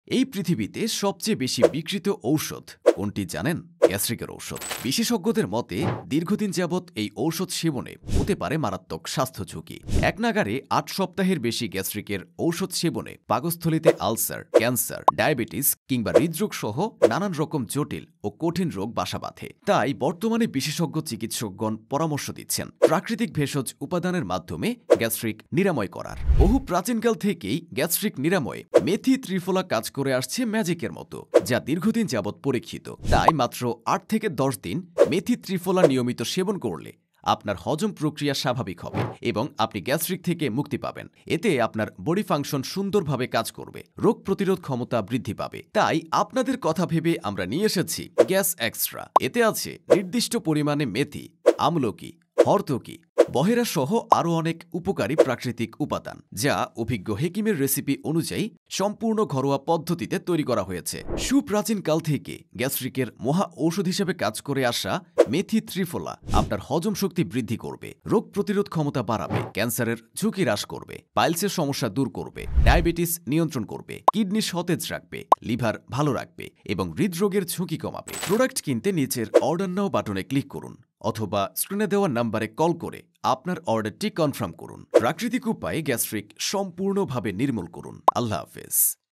এই পৃথিবীতে সবচেয়ে বেশি বিক্রিত ঔষধ কোনটি জানেন? গ্যাস্ট্রিকের ঔষধ। বিশেষজ্ঞদের মতে দীর্ঘদিন যাবৎ এই ঔষধ সেবনে হতে পারে মারাত্মক স্বাস্থ্য ঝুঁকি। এক নাগারে ৮ সপ্তাহের বেশি গ্যাস্ট্রিকের ঔষধ সেবনে পাকস্থলীতে আলসার, ক্যান্সার, ডায়াবেটিস কিংবা হৃদরোগ সহ নানান রকম জটিল ও কঠিন রোগ বাসা বাঁধে। তাই বর্তমানে বিশেষজ্ঞ চিকিৎসকগণ পরামর্শ দিচ্ছেন প্রাকৃতিক ভেষজ উপাদানের মাধ্যমে গ্যাস্ট্রিক নিরাময় করার। বহু প্রাচীনকাল থেকেই গ্যাস্ট্রিক নিরাময়ে মেথি ত্রিফলা কাজ করে আসছে ম্যাজিকের মতো, যা দীর্ঘদিন যাবৎ পরীক্ষিত। তাই মাত্র ৮ থেকে ১০ দিন মেথি ত্রিফলা নিয়মিত সেবন করলে আপনার হজম প্রক্রিয়া স্বাভাবিক হবে এবং আপনি গ্যাস্ট্রিক থেকে মুক্তি পাবেন। এতে আপনার বডি ফাংশন সুন্দরভাবে কাজ করবে, রোগ প্রতিরোধ ক্ষমতা বৃদ্ধি পাবে। তাই আপনাদের কথা ভেবে আমরা নিয়ে এসেছি গ্যাস এক্সট্রা। এতে আছে নির্দিষ্ট পরিমাণে মেথি, আমলকি, হরতকি, বহেরা সহ আরও অনেক উপকারী প্রাকৃতিক উপাদান, যা অভিজ্ঞ হেকিমের রেসিপি অনুযায়ী সম্পূর্ণ ঘরোয়া পদ্ধতিতে তৈরি করা হয়েছে। সুপ্রাচীন কাল থেকে গ্যাস্ট্রিকের মহা ঔষধ হিসেবে কাজ করে আসা মেথি ত্রিফলা আপনার হজম শক্তি বৃদ্ধি করবে, রোগ প্রতিরোধ ক্ষমতা বাড়াবে, ক্যান্সারের ঝুঁকি হ্রাস করবে, পাইলসের সমস্যা দূর করবে, ডায়াবেটিস নিয়ন্ত্রণ করবে, কিডনি সতেজ রাখবে, লিভার ভালো রাখবে এবং হৃদরোগের ঝুঁকি কমাবে। প্রোডাক্ট কিনতে নিচের অর্ডার নাও বাটনে ক্লিক করুন অথবা স্ক্রিনে দেওয়া নম্বরে কল করে আপনার অর্ডারটি কনফার্ম করুন। প্রাকৃতিক উপায়ে গ্যাস্ট্রিক সম্পূর্ণভাবে নির্মূল করুন। আল্লাহ হাফেজ।